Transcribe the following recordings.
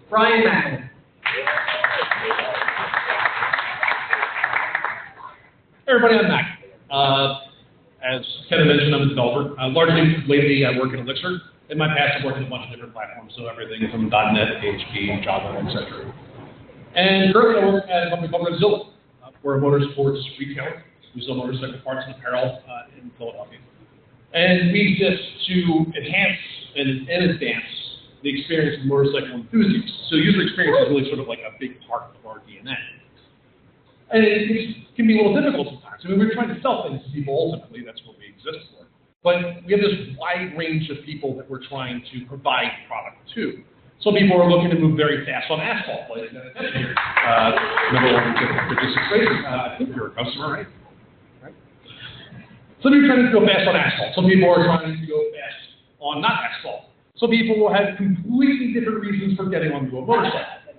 Brian McElaney. Everybody, I'm Mac. As Kevin mentioned, I'm a developer. Largely, lately, I work at Elixir. In my past, I've worked on a bunch of different platforms, so everything from .NET, PHP, Java, etc. And currently, I work at a company called Revzilla. We're a motorsports retailer. We sell motorcycle parts and apparel in Philadelphia. And we exist to enhance and advance the experience of motorcycle enthusiasts. So user experience is really sort of like a big part of our DNA. And it can be a little difficult sometimes. I mean, we're trying to sell things to people ultimately. That's what we exist for. But we have this wide range of people that we're trying to provide product to. Some people are looking to move very fast on asphalt, like number one, 56 races. I think you're a customer, right? Some people are trying to go fast on asphalt. Some people are trying to go fast on not asphalt. Some people will have completely different reasons for getting onto a motorcycle.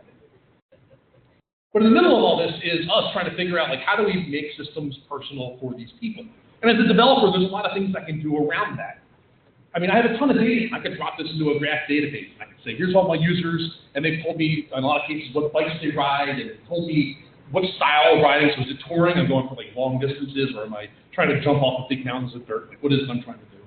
But in the middle of all this is us trying to figure out, like, how do we make systems personal for these people? And as a developer, there's a lot of things I can do around that. I mean, I have a ton of data. I could drop this into a graph database. And I could say, here's all my users, and they've told me, in a lot of cases, what bikes they ride, and it told me what style of riding. So is it touring? I'm going for like long distances, or am I trying to jump off of big mountains of dirt? Like, what is it I'm trying to do?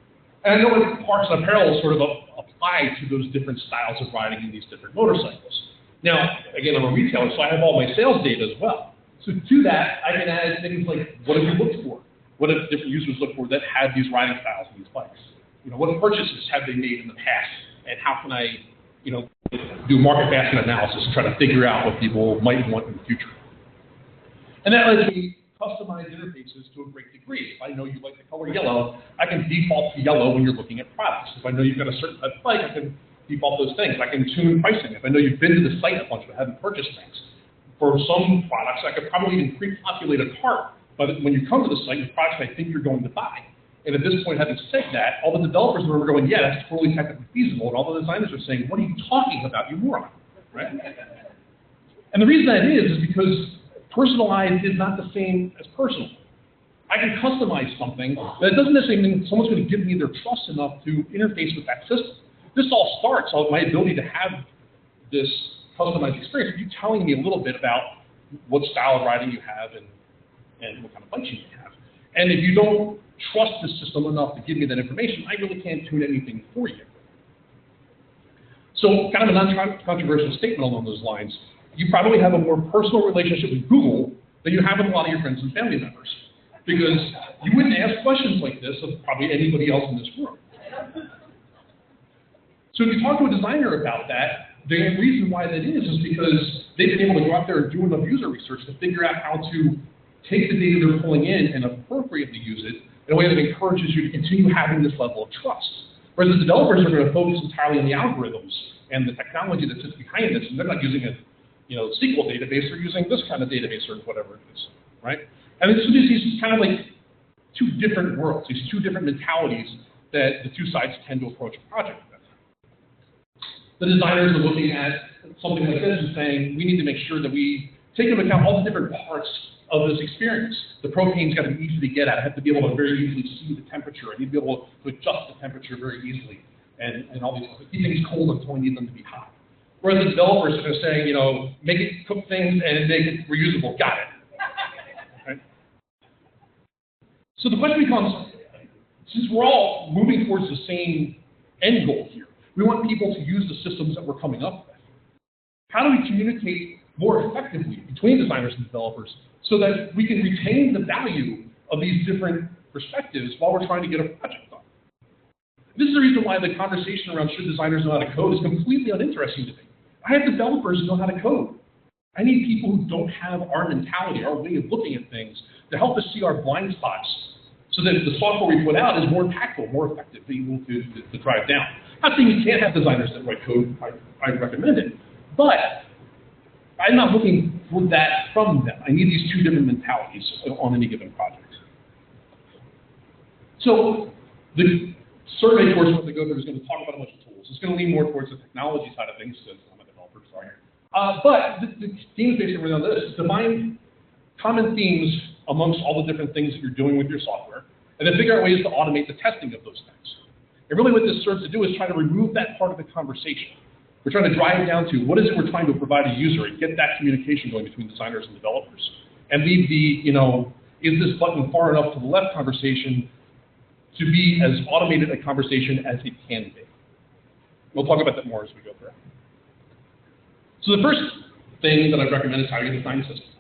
And I know what parts and apparel sort of apply to those different styles of riding in these different motorcycles. Now, again, I'm a retailer, so I have all my sales data as well. So to that, I can add things like, what have you looked for? What have different users looked for that have these riding styles and these bikes? You know, what purchases have they made in the past? And how can I, you know, do market basket analysis and try to figure out what people might want in the future? And that lets me customize interfaces to a great degree. If I know you like the color yellow, I can default to yellow when you're looking at products. If I know you've got a certain type of bike, I can default those things. I can tune pricing. If I know you've been to the site a bunch but haven't purchased things. For some products, I could probably even pre-populate a cart, but when you come to the site with products I think you're going to buy. And at this point, having said that, all the developers are going, yeah, that's totally technically feasible, and all the designers are saying, what are you talking about, you moron, right? And the reason that is because personalized is not the same as personal. I can customize something, but it doesn't necessarily mean someone's going to give me their trust enough to interface with that system. This all starts with my ability to have this customized experience, you telling me a little bit about what style of riding you have and what kind of bikes you have. And if you don't trust the system enough to give me that information, I really can't tune anything for you. So kind of a non-controversial statement along those lines, you probably have a more personal relationship with Google than you have with a lot of your friends and family members. Because you wouldn't ask questions like this of probably anybody else in this room. So if you talk to a designer about that, the reason why that is because they've been able to go out there and do enough user research to figure out how to take the data they're pulling in and appropriately use it in a way that encourages you to continue having this level of trust. Whereas the developers are going to focus entirely on the algorithms and the technology that sits behind this, and they're not using a SQL database, they're using this kind of database or whatever it is, right? And so there's these kind of like two different worlds, these two different mentalities that the two sides tend to approach a project with. The designers are looking at something like this and saying, we need to make sure that we take into account all the different parts of this experience. The propane's got to be easy to get at. I have to be able to very easily see the temperature. I need to be able to adjust the temperature very easily. And all these things. Keep things cold until I need them to be hot. Whereas the developers are going to say, make it cook things and make it reusable. Got it. Right? So the question becomes, since we're all moving towards the same end goal here, we want people to use the systems that we're coming up with. How do we communicate more effectively between designers and developers so that we can retain the value of these different perspectives while we're trying to get a project done? This is the reason why the conversation around should designers know how to code is completely uninteresting to me. I have developers who know how to code. I need people who don't have our mentality, our way of looking at things, to help us see our blind spots so that the software we put out is more impactful, more effective, able to drive down. I'm not saying you can't have designers that write code. I recommend it. But I'm not looking for that from them. I need these two different mentalities on any given project. So the survey course what they go through is going to talk about a bunch of tools. It's going to lean more towards the technology side of things, because I'm a developer, sorry. But the themes basically on this is define common themes amongst all the different things that you're doing with your software, and then figure out ways to automate the testing of those things. And really what this serves to do is try to remove that part of the conversation. We're trying to drive down to what is it we're trying to provide a user and get that communication going between designers and developers. And leave the, is this button far enough to the left conversation to be as automated a conversation as it can be. We'll talk about that more as we go through. So the first thing that I'd recommend is how you design a system.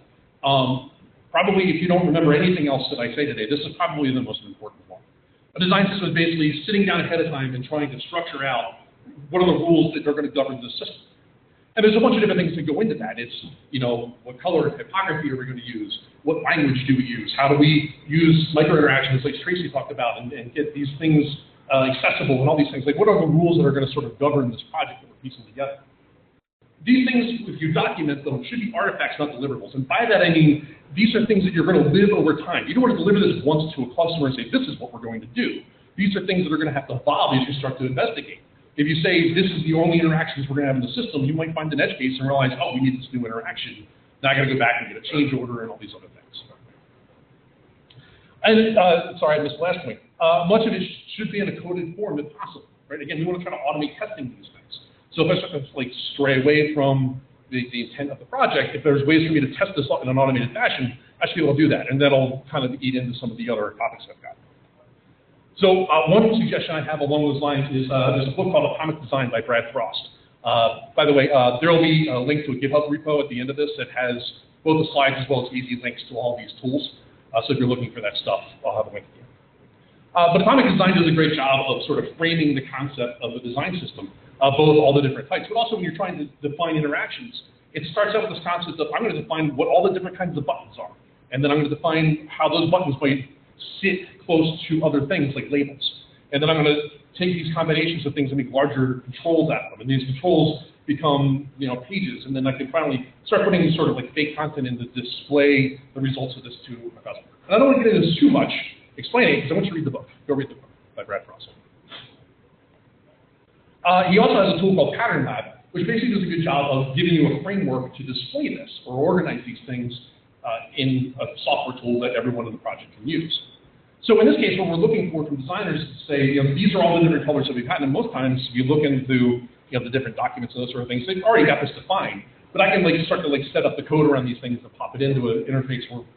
Probably, if you don't remember anything else that I say today, this is probably the most important one. A design system is basically sitting down ahead of time and trying to structure out what are the rules that are going to govern the system. And there's a bunch of different things that go into that. It's, what color typography are we going to use? What language do we use? How do we use micro-interactions like Tracy talked about and get these things accessible and all these things? Like, what are the rules that are going to sort of govern this project that we're piecing together? These things, if you document them, should be artifacts, not deliverables. And by that, I mean, these are things that you're going to live over time. You don't want to deliver this once to a customer and say, this is what we're going to do. These are things that are going to have to evolve as you start to investigate. If you say, this is the only interactions we're going to have in the system, you might find an edge case and realize, oh, we need this new interaction. Now I got to go back and get a change order and all these other things. And, sorry, I missed the last point. Much of it should be in a coded form if possible, right? Again, we want to try to automate testing these things. So if I start to stray away from the intent of the project, if there's ways for me to test this in an automated fashion, I should be able to do that. And that'll kind of eat into some of the other topics I've got. So one suggestion I have along those lines is there's a book called Atomic Design by Brad Frost. By the way, there will be a link to a GitHub repo at the end of this that has both the slides as well as easy links to all these tools. So if you're looking for that stuff, I'll have a link here. But Atomic Design does a great job of sort of framing the concept of the design system, both all the different types, but also when you're trying to define interactions, it starts out with this concept of I'm going to define what all the different kinds of buttons are, and then I'm going to define how those buttons might sit close to other things like labels. And then I'm going to take these combinations of things and make larger controls out of them. And these controls become, pages. And then I can finally start putting sort of like fake content in to display the results of this to a customer. And I don't want to get into this too much explaining because I want you to read the book. Go read the book by Brad Frost. He also has a tool called Pattern Lab, which basically does a good job of giving you a framework to display this or organize these things in a software tool that everyone in the project can use. So in this case, what we're looking for from designers is to say, these are all the different colors that we've had, and most times if you look into the different documents and those sort of things, they've already got this defined. But I can start to set up the code around these things and pop it into an interface where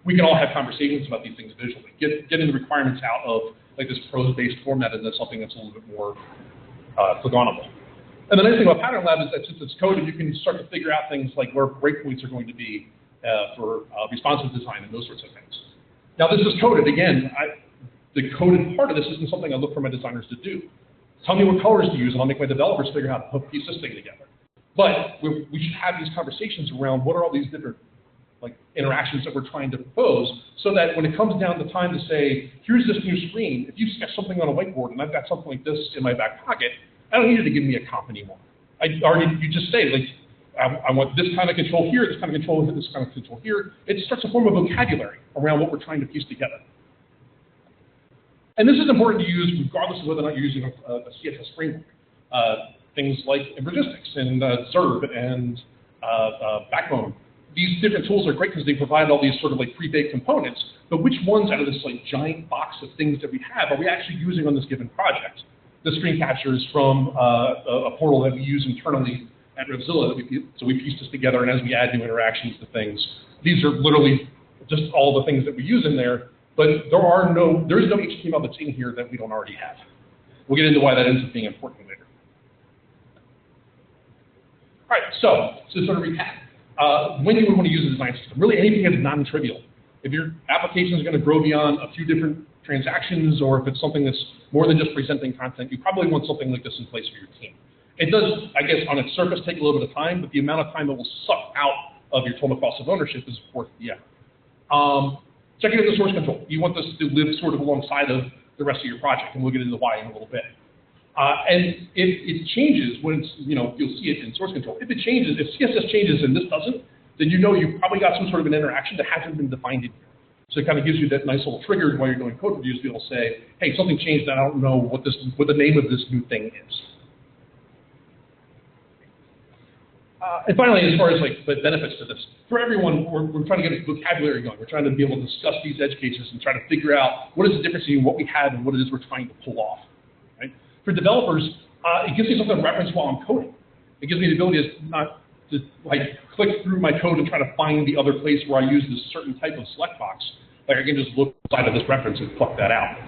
we can all have conversations about these things visually, getting the requirements out of this prose-based format into something that's a little bit more click-onable. And the nice thing about Pattern Lab is that since it's coded, you can start to figure out things like where breakpoints are going to be for responsive design and those sorts of things. Now this is coded. Again, the coded part of this isn't something I look for my designers to do. Tell me what colors to use, and I'll make my developers figure out how to piece this thing together. But we should have these conversations around what are all these different interactions that we're trying to propose, so that when it comes down to time to say, here's this new screen, if you sketch something on a whiteboard and I've got something like this in my back pocket, I don't need you to give me a comp anymore. You just say, I want this kind of control here, this kind of control here, this kind of control here. It starts to form a vocabulary around what we're trying to piece together. And this is important to use regardless of whether or not you're using a CSS framework. Things like Logistics and Zerb and Backbone. These different tools are great because they provide all these sort of pre-baked components, but which ones out of this giant box of things that we have are we actually using on this given project? The screen capture is from a portal that we use internally at Revzilla, so we piece this together, and as we add new interactions to things, these are literally just all the things that we use in there, but there is no HTML that's in here that we don't already have. We'll get into why that ends up being important later. All right, so to sort of recap, when you would want to use a design system, really anything that's non-trivial. If your application is going to grow beyond a few different transactions, or if it's something that's more than just presenting content, you probably want something like this in place for your team. It does, I guess, on its surface take a little bit of time, but the amount of time it will suck out of your total cost of ownership is worth the effort. Checking out the source control. You want this to live sort of alongside of the rest of your project, and we'll get into why in a little bit. And if it changes, when it's, you'll see it in source control. If it changes, if CSS changes and this doesn't, then you know you've probably got some sort of an interaction that hasn't been defined in here. So it kind of gives you that nice little trigger while you're doing code reviews to be able to say, hey, something changed, and I don't know what the name of this new thing is. And finally, as far as the benefits to this, for everyone, we're trying to get a vocabulary going. We're trying to be able to discuss these edge cases and try to figure out what is the difference between what we have and what it is we're trying to pull off. Right? For developers, it gives me something to reference while I'm coding. It gives me the ability to not to like click through my code and try to find the other place where I use this certain type of select box. Like I can just look inside of this reference and pluck that out.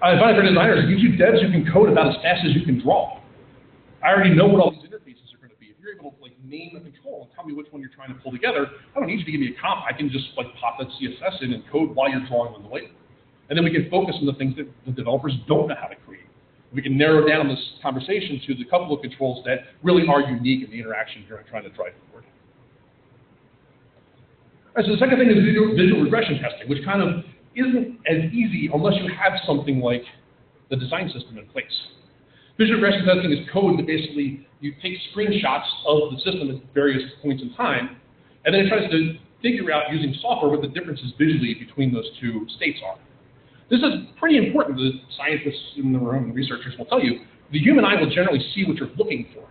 I find for designers, it gives you devs who can code about as fast as you can draw. I already know what all these interfaces are going to be. If you're able to like name a control and tell me which one you're trying to pull together, I don't need you to give me a comp. I can just like pop that CSS in and code while you're drawing on the label. And then we can focus on the things that the developers don't know how to create. We can narrow down this conversation to the couple of controls that really are unique in the interaction here I'm trying to drive forward. All right, so the second thing is visual regression testing, which kind of isn't as easy unless you have something like the design system in place. Visual regression testing is code that basically you take screenshots of the system at various points in time, and then it tries to figure out using software what the differences visually between those two states are. This is pretty important. The scientists in the room and researchers will tell you, the human eye will generally see what you're looking for.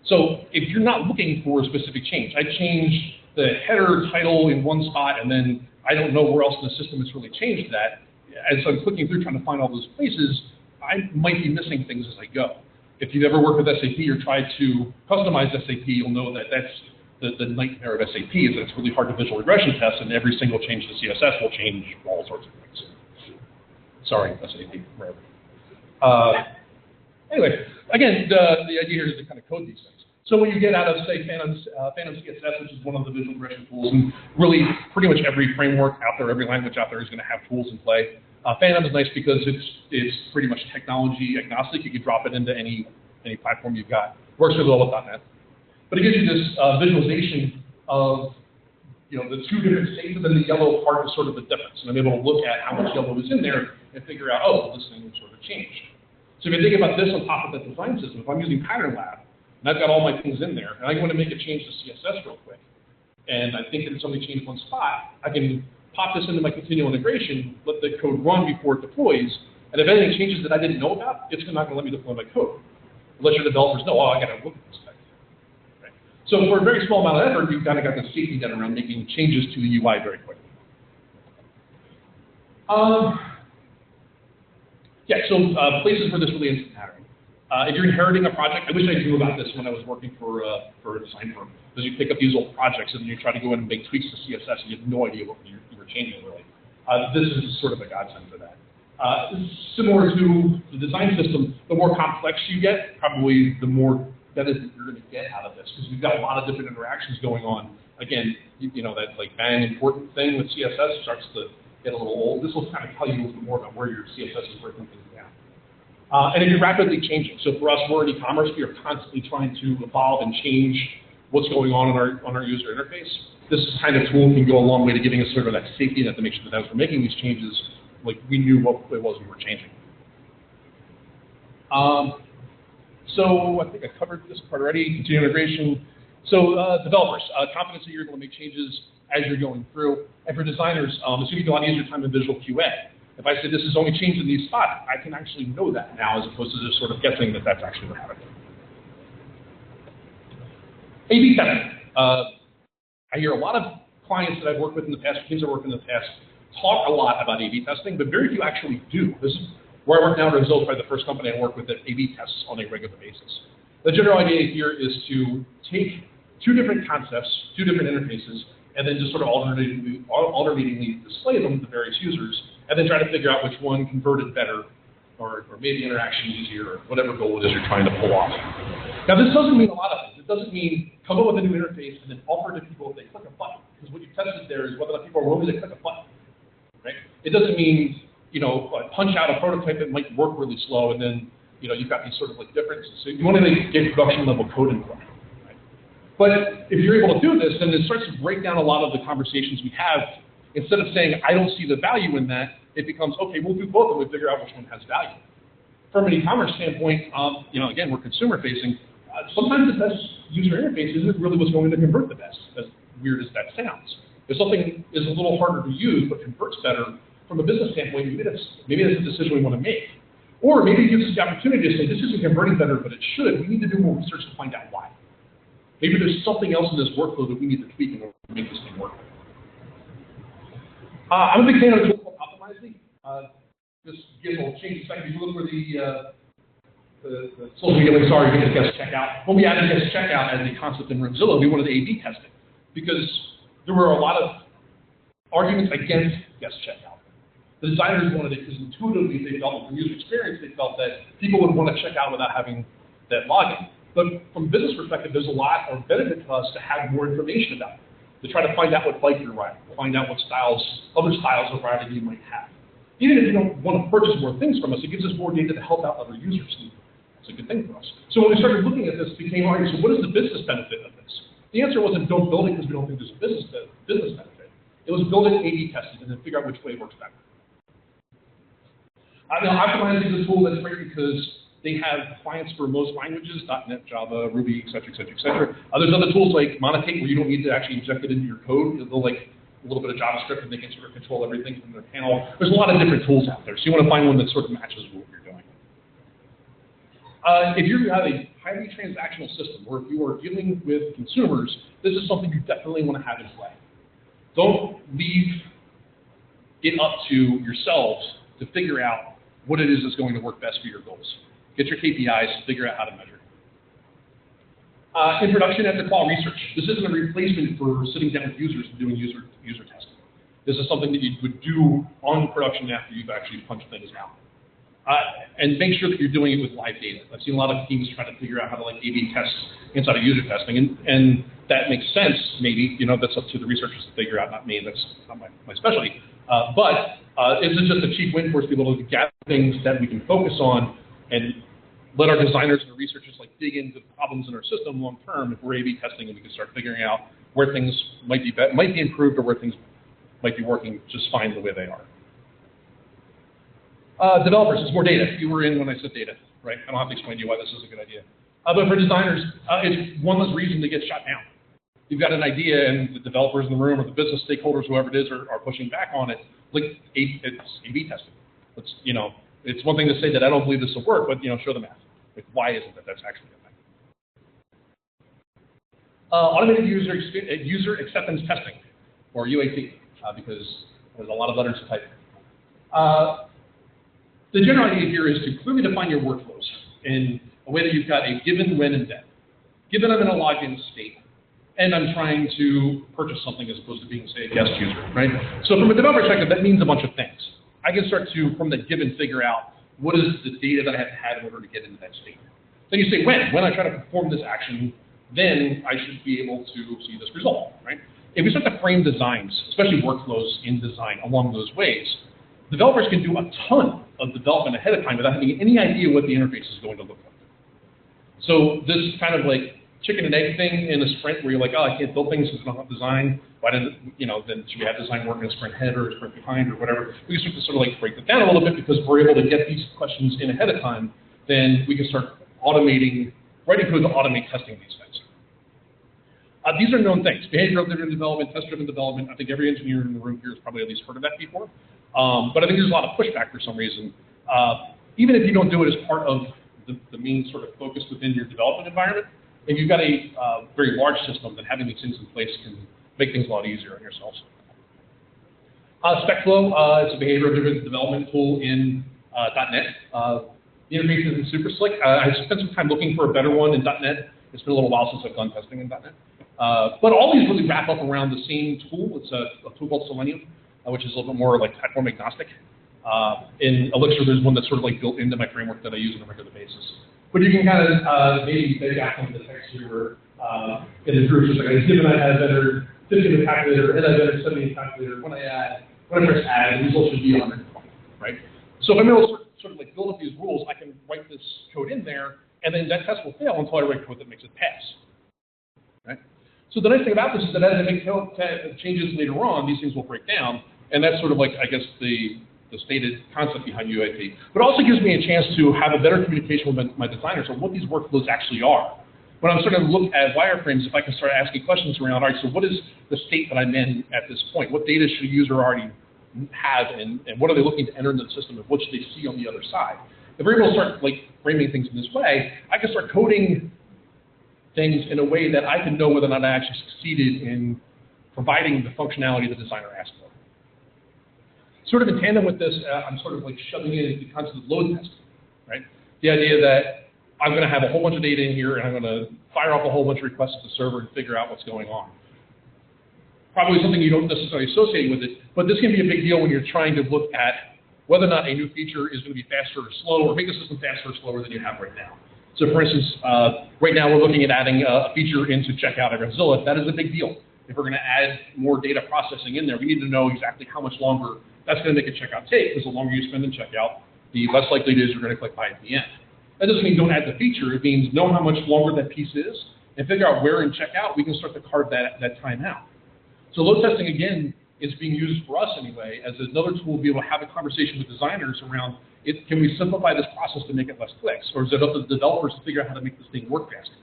So if you're not looking for a specific change, I change the header title in one spot, and then I don't know where else in the system it's really changed that. As I'm clicking through trying to find all those places, I might be missing things as I go. If you've ever worked with SAP or tried to customize SAP, you'll know that that's the nightmare of SAP is that it's really hard to visual regression test, and every single change to CSS will change all sorts of things. Sorry, SAP, wherever. Anyway, again, the idea here is to kind of code these things. So what you get out of, say, Phantom CSS, which is one of the visual regression tools, and really pretty much every framework out there, every language out there is going to have tools in play. Phantom is nice because it's pretty much technology agnostic. You can drop it into any platform you've got. Works really well with .NET. But it gives you this visualization of the two different states, and then the yellow part is sort of the difference. And I'm able to look at how much yellow is in there and figure out, oh, this thing sort of changed. So if you think about this on top of that design system, if I'm using Pattern Lab, and I've got all my things in there, and I want to make a change to CSS real quick, and I think that it's only changed one spot, I can pop this into my continual integration, let the code run before it deploys, and if anything changes that I didn't know about, it's not going to let me deploy my code. Unless your developers know, oh, I got to look at this thing. Right? So for a very small amount of effort, you've kind of got the safety net around making changes to the UI very quickly. Places where this really ends pattern. If you're inheriting a project, I wish I knew about this when I was working for a design firm, because you pick up these old projects and you try to go in and make tweaks to CSS and you have no idea what you were changing really. This is sort of a godsend for that. Similar to the design system, the more complex you get, probably the more benefit you're going to get out of this, because we've got a lot of different interactions going on. Again, that like bang important thing with CSS starts to get a little old. This will kind of tell you a little bit more about where your CSS is breaking things down. And if you're rapidly changing, so for us, we're in e-commerce, we are constantly trying to evolve and change what's going on our user interface. This kind of tool can go a long way to giving us sort of that safety net to make sure that as we're making these changes, like we knew what it was we were changing. So I think I covered this part already, continued integration. So developers, confidence that you're able to make changes as you're going through. And for designers, it's going to be a lot easier time in visual QA. If I say this is only changed in these spots, I can actually know that now as opposed to just sort of guessing that that's actually what happened. A/B testing. I hear a lot of clients that I've worked with in the past, teams I've worked with in the past, talk a lot about A/B testing, but very few actually do. This is where I work now at Revzilla, probably the first company I work with that A/B tests on a regular basis. The general idea here is to take two different concepts, two different interfaces, and then just sort of alternatingly display them to various users, and then try to figure out which one converted better, or made the interaction easier, or whatever goal it is you're trying to pull off. Now, this doesn't mean a lot of things. It doesn't mean come up with a new interface and then offer to people if they click a button, because what you tested there is whether or not people are willing to click a button. Right? It doesn't mean punch out a prototype that might work really slow, and then you've got these sort of like differences. So you want to get production level code in play. But if you're able to do this, then it starts to break down a lot of the conversations we have. Instead of saying, I don't see the value in that, it becomes, okay, we'll do both and we'll figure out which one has value. From an e-commerce standpoint, again, we're consumer facing. Sometimes the best user interface isn't really what's going to convert the best, as weird as that sounds. If something is a little harder to use but converts better, from a business standpoint, maybe that's a decision we want to make. Or maybe it gives us the opportunity to say, this isn't converting better, but it should. We need to do more research to find out why. Maybe there's something else in this workflow that we need to tweak in order to make this thing work. I'm a big fan of a tool called Optimizely. This Git will change a second. If you look where social media links are, you can just guest checkout. When we added guest checkout as a concept in Revzilla, we wanted A/B testing because there were a lot of arguments against guest checkout. The designers wanted it because intuitively they felt, from user experience, they felt that people would want to check out without having that login. But from a business perspective, there's a lot of benefit to us to have more information about it, to try to find out what bike you're riding, find out what other styles of riding you might have. Even if you don't want to purchase more things from us, it gives us more data to help out other users. It's a good thing for us. So when we started looking at this, it became, all right, so what is the business benefit of this? The answer wasn't don't build it because we don't think there's a business benefit. It was build it, A/B test it, and then figure out which way works better. Now, Optimize is a tool that's great because they have clients for most languages, .NET, Java, Ruby, et cetera, et cetera, et cetera. There's other tools like Monotate where you don't need to actually inject it into your code. They'll like a little bit of JavaScript and they can sort of control everything from their panel. There's a lot of different tools out there, so you want to find one that sort of matches what you're doing. If you have a highly transactional system, or if you are dealing with consumers, this is something you definitely want to have in play. Don't leave it up to yourselves to figure out what it is that's going to work best for your goals. Get your KPIs, figure out how to measure. In production, after call research. This isn't a replacement for sitting down with users and doing user testing. This is something that you would do on production after you've actually punched things out. And make sure that you're doing it with live data. I've seen a lot of teams try to figure out how to like A/B test inside of user testing, and that makes sense, maybe. You know, that's up to the researchers to figure out, not me. That's not my specialty. But it's just a cheap win for us to be able to gather things that we can focus on and let our designers and researchers like dig into problems in our system long term. If we're A/B testing, and we can start figuring out where things might be improved, or where things might be working just fine the way they are. Developers, it's more data. You were in when I said data, right? I don't have to explain to you why this is a good idea. But for designers, it's one less reason to get shut down. You've got an idea, and the developers in the room or the business stakeholders, whoever it is, are pushing back on it. Like it's A/B testing. It's one thing to say that I don't believe this will work, but show the math. Like, why isn't it? That's actually a thing. Automated user acceptance testing, or UAT, because there's a lot of letters to type. The general idea here is to clearly define your workflows in a way that you've got a given, when, and then. Given I'm in a login state, and I'm trying to purchase something as opposed to being, say, a guest user, right? So from a developer perspective, that means a bunch of things. I can start to, from that given, figure out what is the data that I have to have in order to get into that state. Then you say when. When I try to perform this action, then I should be able to see this result, right? If we start to frame designs, especially workflows in design along those ways, developers can do a ton of development ahead of time without having any idea what the interface is going to look like. So this kind of like chicken and egg thing in a sprint where you're like, oh, I can't build things because I don't have design. Why didn't, then should we have design work in a sprint ahead or a sprint behind or whatever? We can start to sort of like break that down a little bit because we're able to get these questions in ahead of time. Then we can start writing code to automate testing these things. These are known things. Behavior-driven development, test-driven development. I think every engineer in the room here has probably at least heard of that before. But I think there's a lot of pushback for some reason. Even if you don't do it as part of the main sort of focus within your development environment, if you've got a very large system, then having these things in place can make things a lot easier on yourselves. SpecFlow, it's a behavior-driven development tool in .NET. The interface isn't super slick. I spent some time looking for a better one in .NET. It's been a little while since I've done testing in .NET. But all these really wrap up around the same tool. It's a tool called Selenium, which is a little bit more like platform agnostic. In Elixir, there's one that's sort of like built into my framework that I use on a regular basis. But you can kind of maybe take out some of the text here in the groups. Like, given I have better 50 in the calculator, and I have better 70 in the calculator, when I press add, the result should be 120, right? So if I'm able to sort of like build up these rules, I can write this code in there, and then that test will fail until I write code that makes it pass, right? So the nice thing about this is that as I make changes later on, these things will break down, and that's sort of like, I guess, the stated concept behind UIP. But it also gives me a chance to have a better communication with my designers on what these workflows actually are. When I'm starting to look at wireframes, if I can start asking questions around, all right, so what is the state that I'm in at this point? What data should a user already have, and what are they looking to enter into the system, and what should they see on the other side? If we're able to start like framing things in this way, I can start coding things in a way that I can know whether or not I actually succeeded in providing the functionality the designer asked for. Sort of in tandem with this, I'm sort of like shoving in the concept of load testing, right? The idea that I'm going to have a whole bunch of data in here, and I'm going to fire off a whole bunch of requests to the server and figure out what's going on. Probably something you don't necessarily associate with it, but this can be a big deal when you're trying to look at whether or not a new feature is going to be faster or slow, or make the system faster or slower than you have right now. So for instance, right now we're looking at adding a feature into checkout at Revzilla. That is a big deal. If we're going to add more data processing in there, we need to know exactly how much longer that's going to make a checkout take, because the longer you spend in checkout, the less likely it is you're going to click buy at the end. That doesn't mean don't add the feature. It means know how much longer that piece is, and figure out where in checkout we can start to carve that time out. So load testing, again, is being used for us anyway as another tool to be able to have a conversation with designers around it. Can we simplify this process to make it less clicks? Or is it up to the developers to figure out how to make this thing work faster?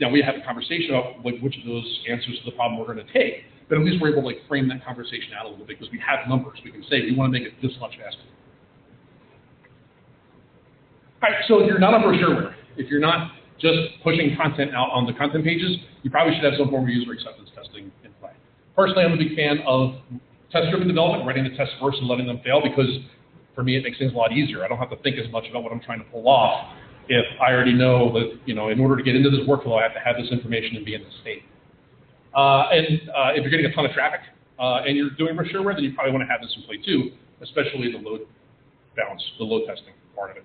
Now, we have a conversation about which of those answers to the problem we're going to take, but at least we're able to frame that conversation out a little bit because we have numbers. We can say we want to make it this much faster. All right, so if you're not on brochureware, if you're not just pushing content out on the content pages, you probably should have some form of user acceptance testing in play. Personally, I'm a big fan of test-driven development, writing the tests first and letting them fail, because for me it makes things a lot easier. I don't have to think as much about what I'm trying to pull off if I already know that, in order to get into this workflow, I have to have this information and be in this state. If you're getting a ton of traffic and you're doing brochureware, then you probably want to have this in play too, especially the load balance, the load testing part of it.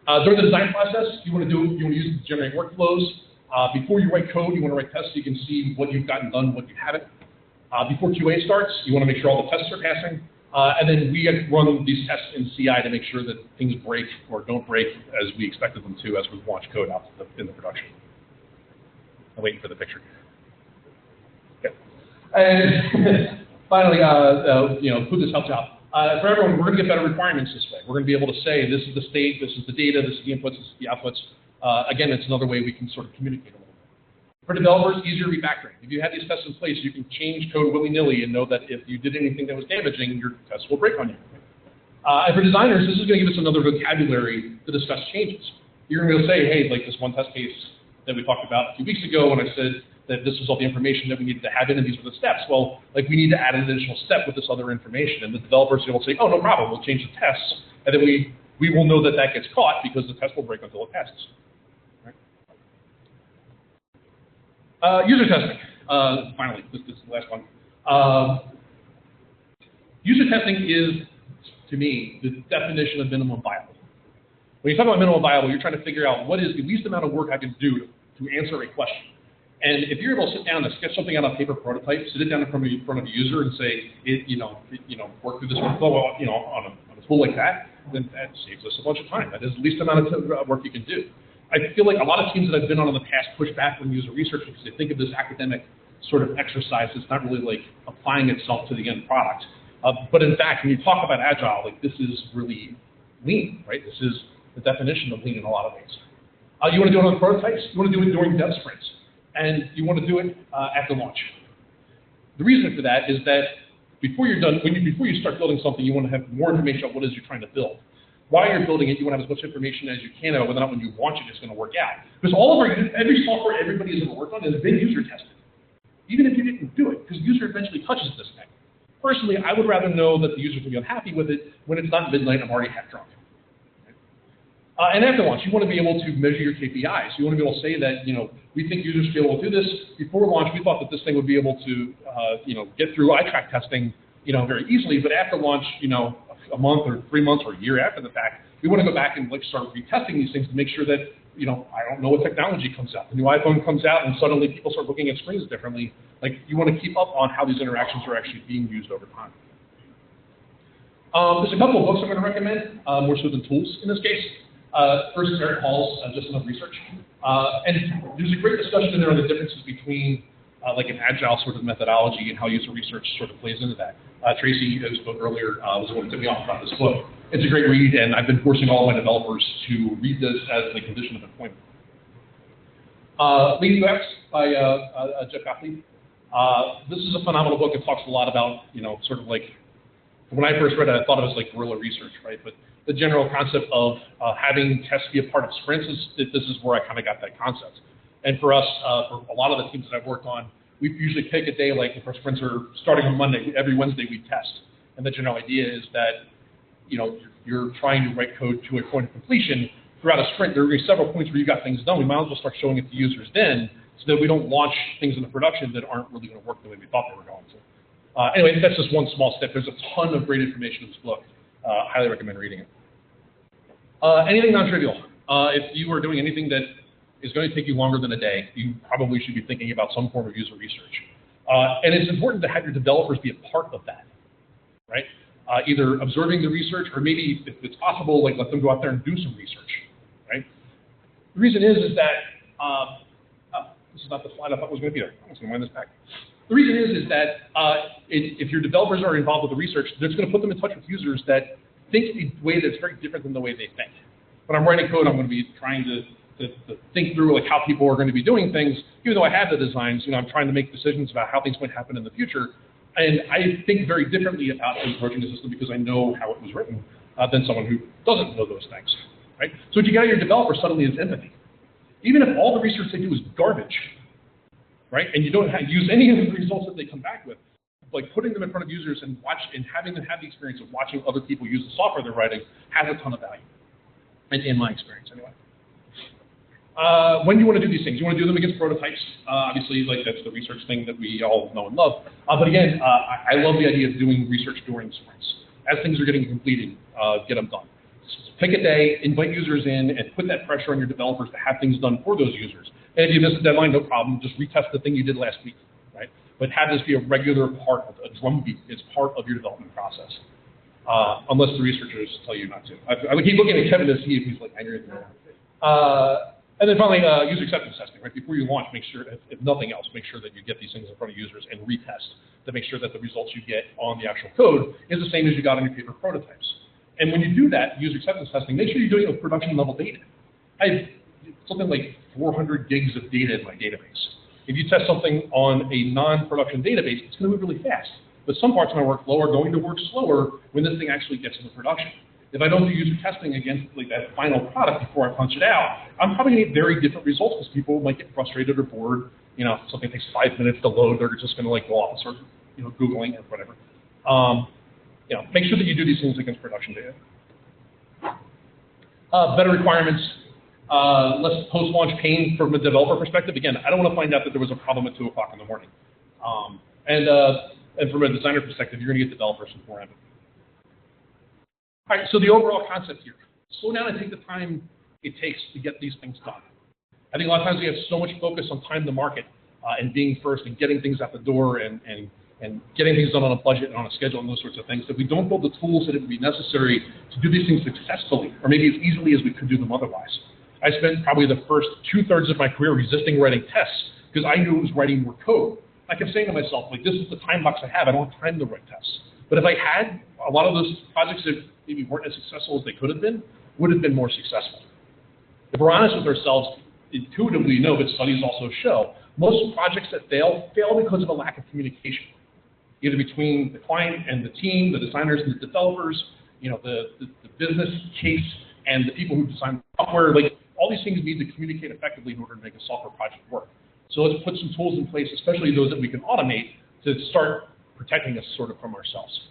During the design process, you want to use it to generate workflows. Before you write code, you want to write tests so you can see what you've gotten done, what you haven't. Before QA starts, you want to make sure all the tests are passing. And then we run these tests in CI to make sure that things break or don't break as we expected them to as we launch code out in the production. I'm waiting for the picture. Okay. And finally, who this helps out. For everyone, we're going to get better requirements this way. We're going to be able to say, this is the state, this is the data, this is the inputs, this is the outputs. Again, it's another way we can sort of communicate a little bit. For developers, easier refactoring. If you have these tests in place, you can change code willy-nilly and know that if you did anything that was damaging, your tests will break on you. And for designers, this is going to give us another vocabulary to discuss changes. You're going to be able to say, hey, like this one test case that we talked about a few weeks ago when I said that this was all the information that we needed to have in and these were the steps. Well, like we need to add an additional step with this other information. And the developers will say, oh, no problem, we'll change the tests. And then we will know that that gets caught because the test will break until it passes. User testing, finally, this is the last one. User testing is, to me, the definition of minimum viable. When you talk about minimum viable, you're trying to figure out what is the least amount of work I can do to answer a question. And if you're able to sit down and sketch something out on paper prototype, sit it down in front of a user and say, work through this workflow, on a tool like that, then that saves us a bunch of time. That is the least amount of work you can do. I feel like a lot of teams that I've been on in the past push back from user research because they think of this academic sort of exercise that's not really like applying itself to the end product. But in fact, when you talk about agile, like this is really lean, right? This is the definition of lean in a lot of ways. You want to do it on prototypes. You want to do it during dev sprints, and you want to do it after launch. The reason for that is that before you're done, before you start building something, you want to have more information on what it is you're trying to build. While you're building it, you want to have as much information as you can about whether or not when you launch it, it's going to work out. Because every software everybody has ever worked on has been user tested, even if you didn't do it, because the user eventually touches this thing. Personally, I would rather know that the user's going to be unhappy with it when it's not midnight and I'm already half drunk. And after launch, you want to be able to measure your KPIs. You want to be able to say that, we think users should be able to do this. Before launch, we thought that this thing would be able to, get through iTrack testing, very easily. But after launch, a month or 3 months or a year after the fact, we want to go back and start retesting these things to make sure that, I don't know what technology comes out. The new iPhone comes out and suddenly people start looking at screens differently. Like you want to keep up on how these interactions are actually being used over time. There's a couple of books I'm going to recommend, more so than tools in this case. First is Eric Hall's Just Enough Research. And there's a great discussion in there on the differences between like an agile sort of methodology and how user research sort of plays into that. Tracy, who spoke earlier, was the one who took me off about this book. It's a great read, and I've been forcing all of my developers to read this as a condition of employment. Lean UX by Jeff Gottlieb. This is a phenomenal book. It talks a lot about, sort of like, when I first read it, I thought it was like guerrilla research, right? But the general concept of having tests be a part of sprints, this is where I kind of got that concept. And for us, for a lot of the teams that I've worked on, we usually pick a day, like if our sprints are starting on Monday, every Wednesday we test. And the general idea is that, you're trying to write code to a point of completion throughout a sprint, there are going to be several points where you got things done. We might as well start showing it to users then, so that we don't launch things into production that aren't really going to work the way we thought they were going to. Anyway, that's just one small step. There's a ton of great information in this book. Highly recommend reading it. Anything non-trivial. If you are doing anything that is going to take you longer than a day, you probably should be thinking about some form of user research. And it's important to have your developers be a part of that, right? Either observing the research, or maybe, if it's possible, like let them go out there and do some research, right? The reason is that, this is not the slide I thought was going to be there. I'm just going to wind this back. The reason is that if your developers are involved with the research, that's going to put them in touch with users that think a way that's very different than the way they think. When I'm writing code, I'm going to be trying to think through like how people are going to be doing things. Even though I have the designs, I'm trying to make decisions about how things might happen in the future. And I think very differently about approaching the system because I know how it was written than someone who doesn't know those things, right? So what you got out of your developer suddenly is empathy. Even if all the research they do is garbage, right? And you don't use any of the results that they come back with, like putting them in front of users and having them have the experience of watching other people use the software they're writing has a ton of value, in my experience anyway. When do you want to do these things? You want to do them against prototypes. Obviously, like that's the research thing that we all know and love. But again, I love the idea of doing research during sprints. As things are getting completed, get them done. Pick a day, invite users in, and put that pressure on your developers to have things done for those users. And if you miss the deadline, no problem. Just retest the thing you did last week, right? But have this be a regular part of a drumbeat. It's part of your development process, unless the researchers tell you not to. I keep looking at Kevin to see if he's like angry at me. And then finally, user acceptance testing, right? Before you launch, make sure, if nothing else, make sure that you get these things in front of users and retest to make sure that the results you get on the actual code is the same as you got on your paper prototypes. And when you do that, user acceptance testing, make sure you're doing it with production level data. I have something like 400 gigs of data in my database. If you test something on a non-production database, it's going to move really fast. But some parts of my workflow are going to work slower when this thing actually gets into production. If I don't do user testing against like that final product before I punch it out, I'm probably going to get very different results because people might get frustrated or bored. Something takes 5 minutes to load, they're just going to like go off and start, Googling or whatever. Make sure that you do these things against production data. Better requirements, less post-launch pain from a developer perspective. Again, I don't want to find out that there was a problem at 2 o'clock in the morning. And from a designer perspective, you're going to get developers with more empathy. All right, so the overall concept here. Slow down and take the time it takes to get these things done. I think a lot of times we have so much focus on time to market and being first and getting things out the door and getting things done on a budget and on a schedule and those sorts of things that we don't build the tools that it would be necessary to do these things successfully or maybe as easily as we could do them otherwise. I spent probably the first 2/3 of my career resisting writing tests because I knew it was writing more code. I kept saying to myself, like, this is the time box I have. I don't have time to write tests. But if I had, a lot of those projects that maybe weren't as successful as they could have been, would have been more successful. If we're honest with ourselves, intuitively know, but studies also show, most projects that fail because of a lack of communication, either between the client and the team, the designers and the developers, the business case and the people who design software. Like, all these things need to communicate effectively in order to make a software project work. So let's put some tools in place, especially those that we can automate, to start protecting us sort of from ourselves.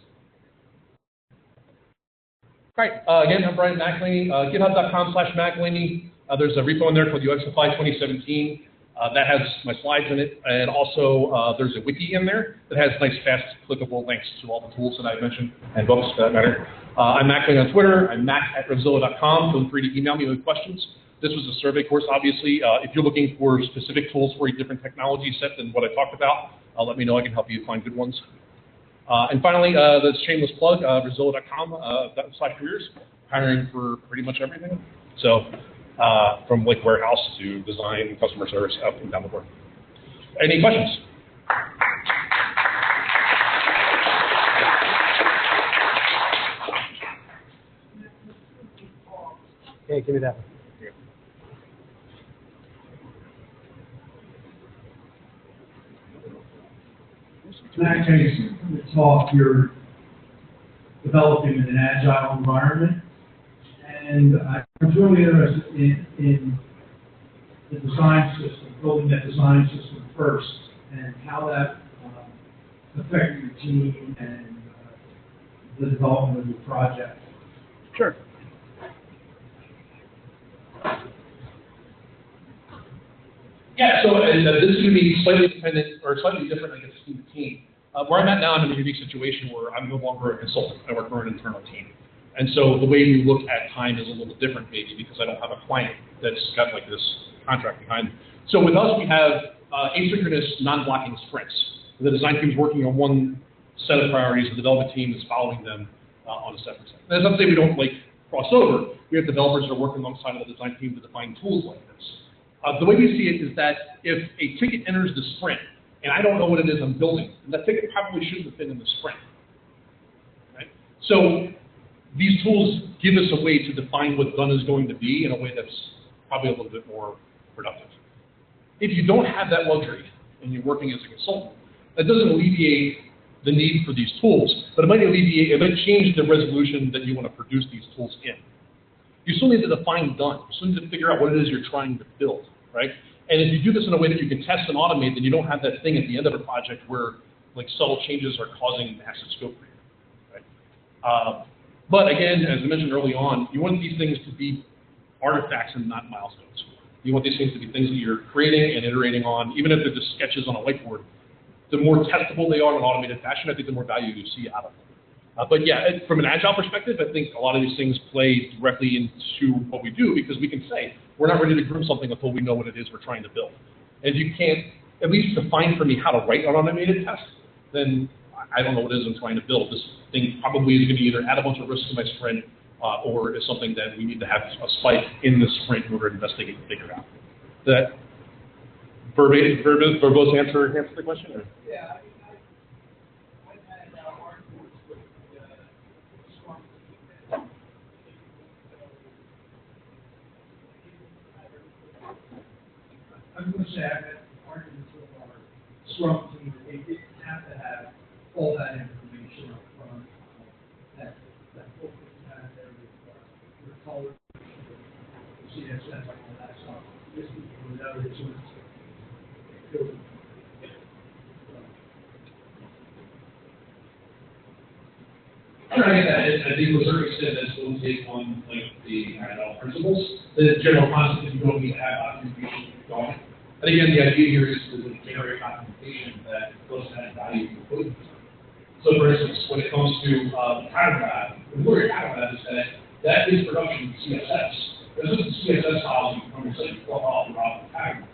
All right, again, I'm Brian McElaney, github.com/McElaney. There's a repo in there called UXify 2017 that has my slides in it, and also there's a wiki in there that has nice, fast, clickable links to all the tools that I mentioned, and books for that matter. I'm McElaney on Twitter. I'm mac@revzilla.com. Feel free to email me with questions. This was a survey course, obviously. If you're looking for specific tools for a different technology set than what I talked about, let me know. I can help you find good ones. And finally, the shameless plug, Revzilla.com/careers, hiring for pretty much everything. So from like warehouse to design, customer service, up and down the board. Any questions? Okay, give me that one. In that case, in the talk, you're developing in an agile environment, and I'm really interested in the design system, building that design system first, and how that affects your team and the development of your project. Sure. Yeah, so this is going to be slightly dependent or slightly different, I guess, team to team. Where I'm at now, I'm in a unique situation where I'm no longer a consultant. I work for an internal team. And so the way we look at time is a little different, maybe, because I don't have a client that's got like this contract behind me. So with us, we have asynchronous, non-blocking sprints. The design team is working on one set of priorities, and the development team is following them on a separate set. That's not to say we don't like cross over. We have developers that are working alongside of the design team to define tools like this. The way we see it is that if a ticket enters the sprint, and I don't know what it is I'm building, then that ticket probably shouldn't have been in the sprint. Right? So these tools give us a way to define what done is going to be in a way that's probably a little bit more productive. If you don't have that luxury and you're working as a consultant, that doesn't alleviate the need for these tools, but it might change the resolution that you want to produce these tools in. You still need to define done. You still need to figure out what it is you're trying to build, right? And if you do this in a way that you can test and automate, then you don't have that thing at the end of a project where like subtle changes are causing massive scope for you, right? But again, as I mentioned early on, you want these things to be artifacts and not milestones. You want these things to be things that you're creating and iterating on, even if they're just sketches on a whiteboard. The more testable they are in an automated fashion, I think the more value you see out of them. But yeah, from an agile perspective, I think a lot of these things play directly into what we do because we can say, we're not ready to groom something until we know what it is we're trying to build. And if you can't at least define for me how to write an automated test, then I don't know what it is I'm trying to build. This thing probably is going to either add a bunch of risks to my sprint or is something that we need to have a spike in the sprint in order to investigate and figure out. That verbose answer the question? Or? Yeah, I've had arguments with Scrum team. I'm going to say I've had arguments with our Scrum team that they didn't have to have all that information up front. That book that you have there with your color, CSS, and all that stuff. This is without it, so it's I think to a certain extent that's going to take on like the agile principles. The general concept that you don't need to have documentation going. And again, the idea here is to generate documentation that does add value to the code. So for instance, when it comes to the pattern lab, the word pattern lab is that is production CSS. This is the CSS files you come and say you off the pattern.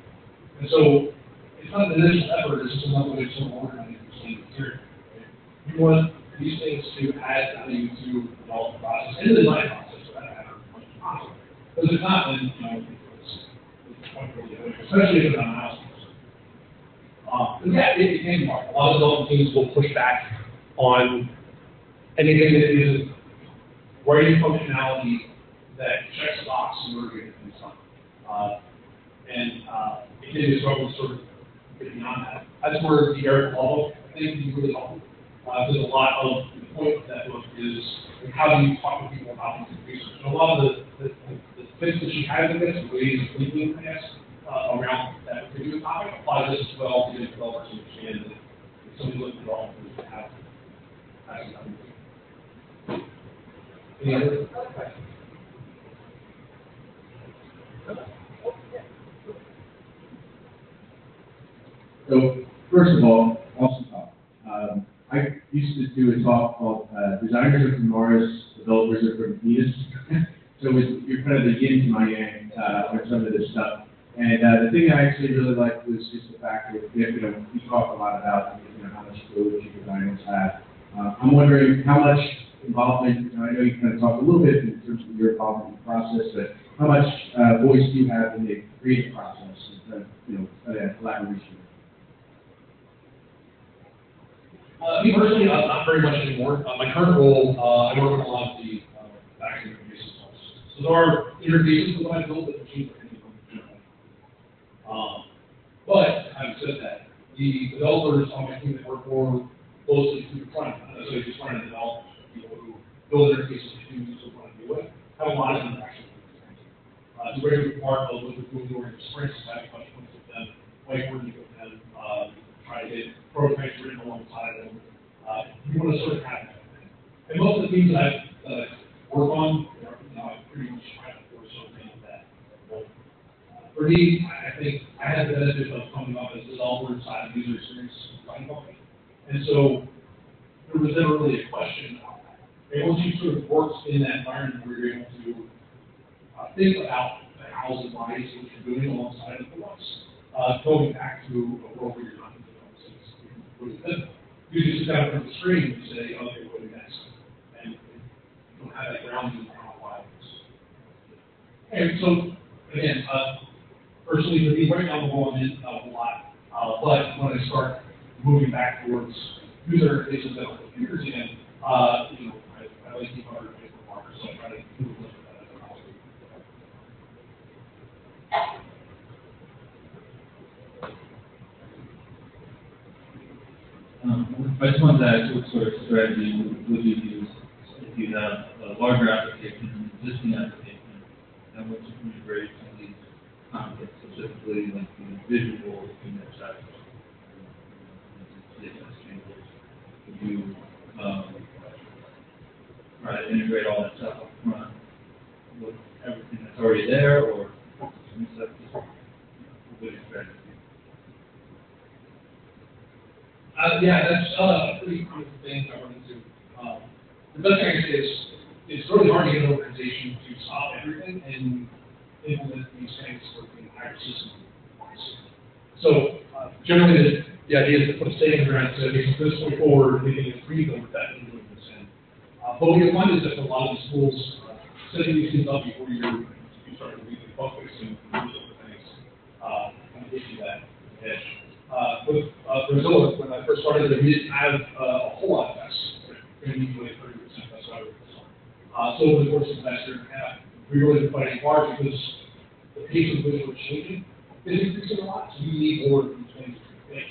And so it's not an initial effort, it's just another way to sort of organize the same material. Right? You want these things to add value to the development process and the design process for that matter as much as possible. Because if not, then it's point really good, especially if it's on milestones. Yeah, it can be hard. A lot of development teams will push back on anything that isn't writing functionality that checks the box in order to get things done. And it can be a struggle to sort of get beyond that. That's where the Eric Paul, I think, can be really helpful. There's a lot of the point of that book is like, how do you talk to people about these research? And a lot of the things that she has in this, ways of thinking, I guess, around that particular topic, apply this as well to get developers to understand that if somebody looks at developers to have something. Any other questions? So, first of all, awesome talk. I used to do a talk called Designers Are from Mars, Developers Are from Venus. So you're kind of the yin to my yang on some of this stuff. And the thing I actually really liked was just the fact that we talk a lot about how much fluid your designers have. I'm wondering how much involvement, I know you kind of talked a little bit in terms of your involvement in the process, but how much voice do you have in the creative process, collaboration? Me personally, not very much anymore. My current role, I work on a lot of the back-end interfaces. So there are interfaces that I build that machines are but having said that, the developers on my team that work more closely to the front end, not necessarily just front-end developers, people who build interfaces to do what want to do it, have a lot of interaction with these things. It's a very big part of what we're doing during the sprints, is having touch points with them, whiteboarding with them, try to get prototypes written alongside them. You want to sort of have that. And most of the things that I work on, I pretty much try to force something like that. For me, I think I had the benefit of coming up as a developer inside of user experience design company. And so there was never really a question about that. And once you sort of worked in that environment where you're able to think about the hows and whys of what you're doing alongside of the what's, going back to a world where you're not in the really difficult. You just sit down in the screen and say, okay, what do next? And you don't have that grounding in how why. And so, again, personally, for me, right now, I'm going in a lot. But when I start moving back towards user interfaces that are computers again, you know, I like to keep other paper markers, so I try to do a little bit of that as well. I just wanted to ask what sort of strategy would you use if you have a larger application, an existing application, and what you can integrate some of these concepts, specifically like the visual unit types, CSS changes. Would you try to integrate all that stuff up front with everything that's already there, or some stuff just with your strategy? Yeah, that's a pretty common thing I run into. The best thing I say is it's really hard to get an organization to stop everything and implement these things for the entire system. So generally, the idea is to put a stake in the ground and say, okay, from this point forward, we can agree on that and doing this. But what you'll find is that a lot of the schools setting these things up before you start to really focus and do different things kind of gives you that edge. With Revzilla, when I first started, we didn't have a whole lot of tests. Maybe like 30%, that's what I was on. So over the course of the last year and a half, we really been fighting hard because the pace of which we're changing is increasing a lot, so you need more of these things to fix.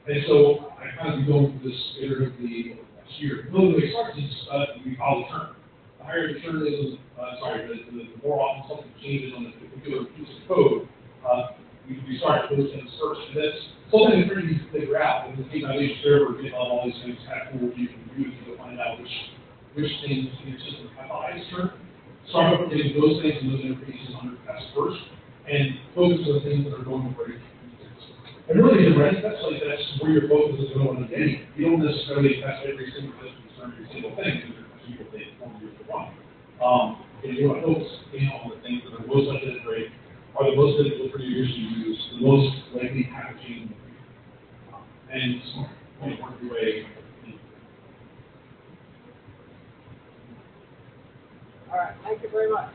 And so I kind of been going through this iteratively over the last year. The way it starts is we follow the churn. The higher the churn is, the more often something changes on a particular piece of code, we start those things first. And that's something that's pretty easy to figure out. And the thing I leave server, GitHub, all these things have tools you can use to find out which things in your system have the highest churn. Start with getting those things and those interfaces under test first, and focus on the things that are going to break. And really, the rest, that's where your focus is going to be. You don't necessarily test every single system or every single thing, because you're testing what they inform you to run. And you want to focus on the things that are most likely to break, are the most difficult for your users to use, the most likely packaging, and work your way. All right, thank you very much.